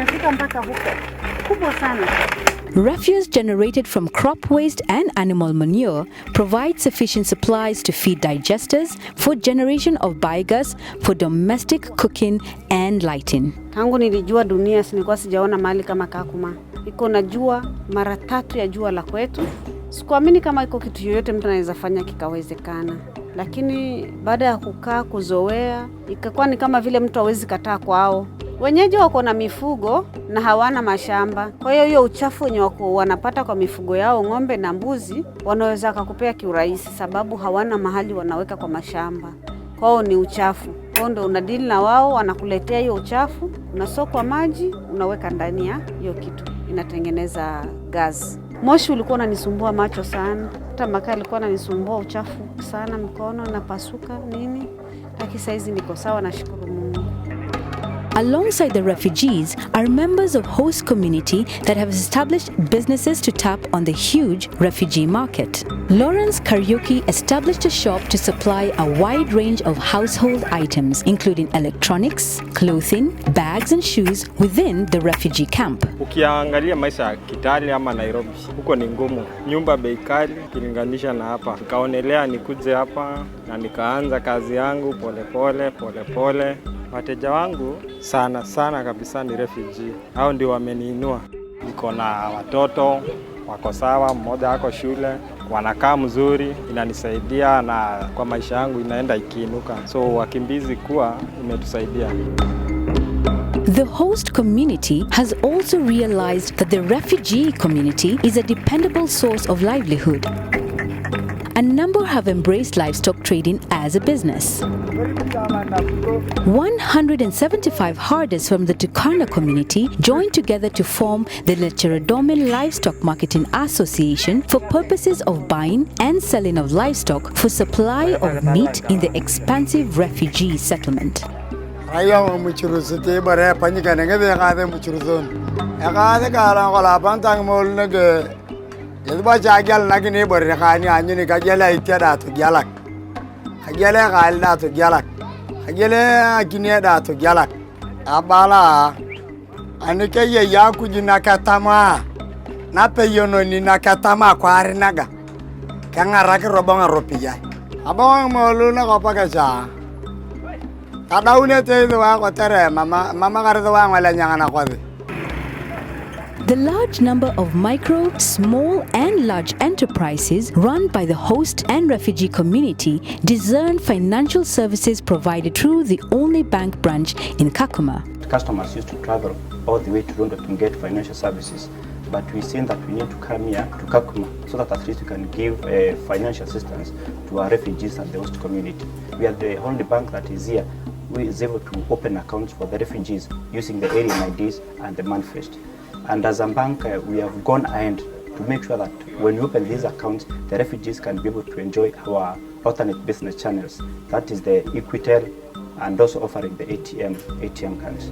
inafika mpaka huko. Kubwa sana. Refuse generated from crop waste and animal manure provides sufficient supplies to feed digesters, for generation of biogas, for domestic cooking and lighting. Tangu nilijua dunia nilikuwa sijaona mahali kama Kakuma. Iko na jua mara 3 ya jua la kwetu. Sikuamini kama iko kitu yoyote mtu anaweza fanya kikawezekana. Lakini baada ya kukaa kuzoea, ikakuwa ni kama vile mtu hawezi kataa kwao. Wenyeji wako na mifugo na hawana mashamba. Kwa hiyo uchafu wenye wanapata kwa mifugo yao, ng'ombe na mbuzi, wanaweza kukupea kiurahisi sababu hawana mahali wanaweka kwa mashamba. Kwao ni uchafu. Kwao ndio unadili na wao, wanakuletea hiyo uchafu, unasokwa maji, unaweka ndani ya hiyo kitu. Inatengeneza gas. Moshi ulikuwa unanisumbua macho sana. Hata makaa alikuwa ananisumbua uchafu sana, mikono na pasuka nini. Lakini saizi niko sawa, nashukuru Mungu. Alongside the refugees are members of host community that have established businesses to tap on the huge refugee market. Lawrence Karaoke established a shop to supply a wide range of household items, including electronics, clothing, bags and shoes within the refugee camp. Ukiangalia maisha ya Kitale ama Nairobi, huko ni ngumu. Nyumba bei kali ukilinganisha na hapa. Nikaonelea nikuje hapa na nikaanza kazi yangu pole. Wateja wangu sana kabisa ni refugee. Hao ndio wameniinua. Niko na watoto wako sawa, mmoja ako shule, wanakaa mzuri, inanisaidia na kwa maisha yangu inaenda ikiinuka. So wakimbizi kuwa imetusaidia. The host community has also realized that the refugee community is a dependable source of livelihood. A number have embraced livestock trading as a business. 175 herders from the Turkana community joined together to form the Lecheredomen Livestock Marketing Association for purposes of buying and selling of livestock for supply of meat in the expansive refugee settlement. Yadba jagal nagini borrekani anyini kajala ityada to galak kajala galda to galak kajala kineda to galak abala anike ye yakuji nakatama na peyono ni nakatama kwari naga kangara ke robonga ropiya abang molu na kopagaja tadaune te wa ko tere mama gardo wa ngala nyangana kwade. The large number of micro, small and large enterprises run by the host and refugee community discern financial services provided through the only bank branch in Kakuma. Customers used to travel all the way to London to get financial services, but we seen that we need to come here to Kakuma so that at least we can give financial assistance to our refugees and the host community. We are the only bank that is here who is able to open accounts for the refugees using the alien IDs and the manifest. And as a bank, we have gone ahead to make sure that when we open these accounts, the refugees can be able to enjoy our alternate business channels. That is the Equitel and also offering the ATM cards.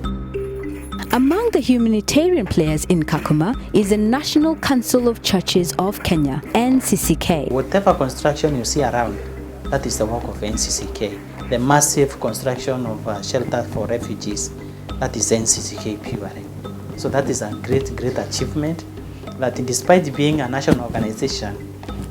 Among the humanitarian players in Kakuma is the National Council of Churches of Kenya, NCCK. Whatever construction you see around, that is the work of NCCK. The massive construction of shelter for refugees, that is NCCK purely. So that is a great achievement that despite being a national organization,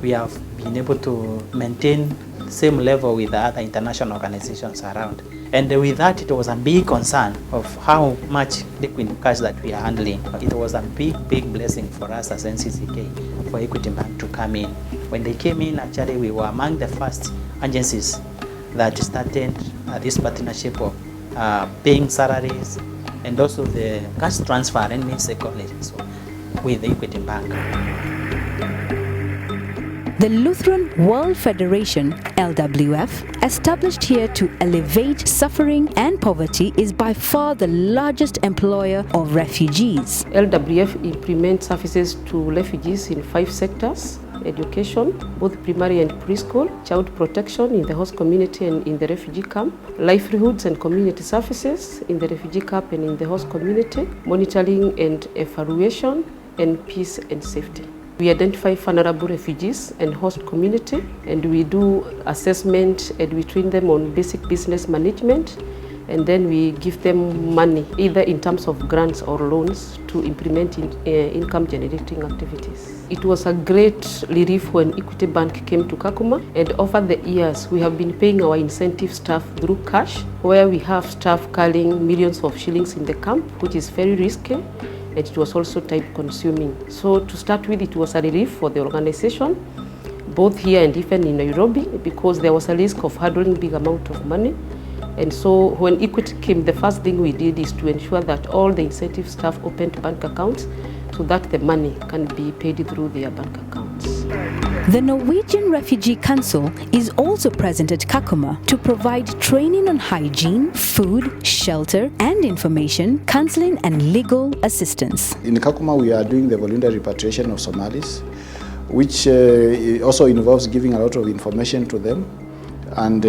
we have been able to maintain the same level with the other international organizations around. And with that, it was a big concern of how much liquid cash that we are handling. It was a big blessing for us as NCCK, for Equity Bank to come in. When they came in, actually, we were among the first agencies that started this partnership of paying salaries and also the cash transfer and means they call it, so, with the Equity Bank. The Lutheran World Federation, LWF, established here to alleviate suffering and poverty, is by far the largest employer of refugees. LWF implements services to refugees in 5 sectors: education, both primary and preschool, child protection in the host community and in the refugee camp, livelihoods and community services in the refugee camp and in the host community, monitoring and evaluation, and peace and safety. We identify vulnerable refugees and host community, and we do assessment and we train them on basic business management and then we give them money, either in terms of grants or loans, to implement income generating activities. It was a great relief when Equity Bank came to Kakuma, and over the years we have been paying our incentive staff through cash, where we have staff carrying millions of shillings in the camp, which is very risky, and it was also time consuming. So to start with, it was a relief for the organization, both here and even in Nairobi, because there was a risk of handling big amount of money. And so when Equity came, the first thing we did is to ensure that all the incentive staff opened bank accounts so that the money can be paid through their bank accounts. The Norwegian Refugee Council is also present at Kakuma to provide training on hygiene, food, shelter and information, counseling and legal assistance. In Kakuma we are doing the voluntary repatriation of Somalis, which also involves giving a lot of information to them and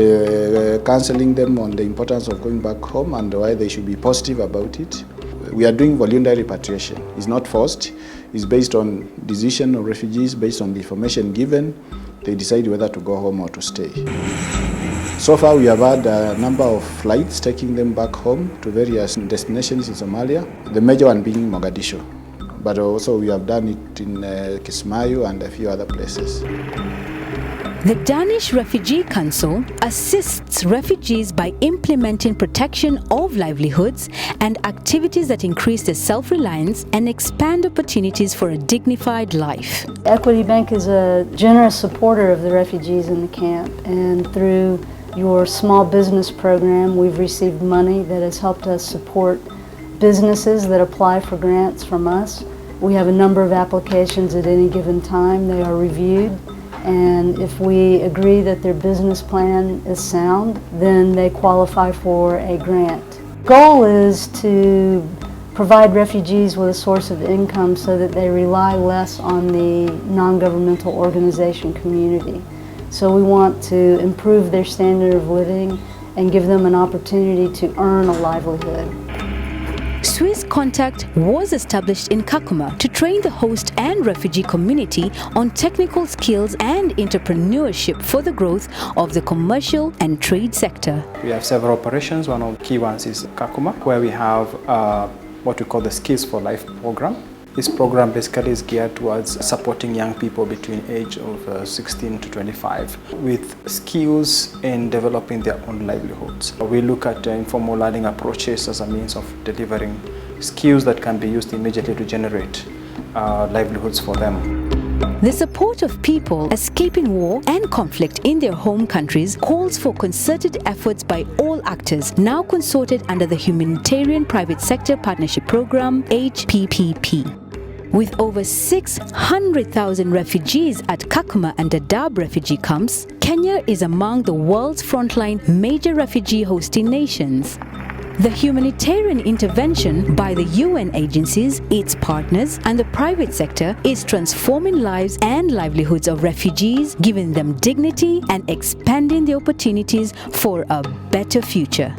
counseling them on the importance of going back home and why they should be positive about it. We are doing voluntary repatriation. It's not forced. It's based on decision of refugees, based on the information given. They decide whether to go home or to stay. So far we have had a number of flights taking them back home to various destinations in Somalia, the major one being Mogadishu. But also we have done it in Kismayo and a few other places. The Danish Refugee Council assists refugees by implementing protection of livelihoods and activities that increase their self-reliance and expand opportunities for a dignified life. Equity Bank is a generous supporter of the refugees in the camp, and through your small business program we've received money that has helped us support businesses that apply for grants from us. We have a number of applications at any given time. They are reviewed, and if we agree that their business plan is sound, then they qualify for a grant. Goal is to provide refugees with a source of income so that they rely less on the non-governmental organization community. So we want to improve their standard of living and give them an opportunity to earn a livelihood. Swiss Contact was established in Kakuma to train the host and refugee community on technical skills and entrepreneurship for the growth of the commercial and trade sector. We have several operations. One of the key ones is Kakuma, where we have what we call the Skills for Life program. This program basically is geared towards supporting young people between age of 16 to 25 with skills in developing their own livelihoods. We look at informal learning approaches as a means of delivering skills that can be used immediately to generate livelihoods for them. The support of people escaping war and conflict in their home countries calls for concerted efforts by all actors, now consorted under the Humanitarian Private Sector Partnership Program, HPPP. With over 600,000 refugees at Kakuma and Dadaab refugee camps, Kenya is among the world's frontline major refugee hosting nations. The humanitarian intervention by the UN agencies, its partners, and the private sector is transforming lives and livelihoods of refugees, giving them dignity and expanding the opportunities for a better future.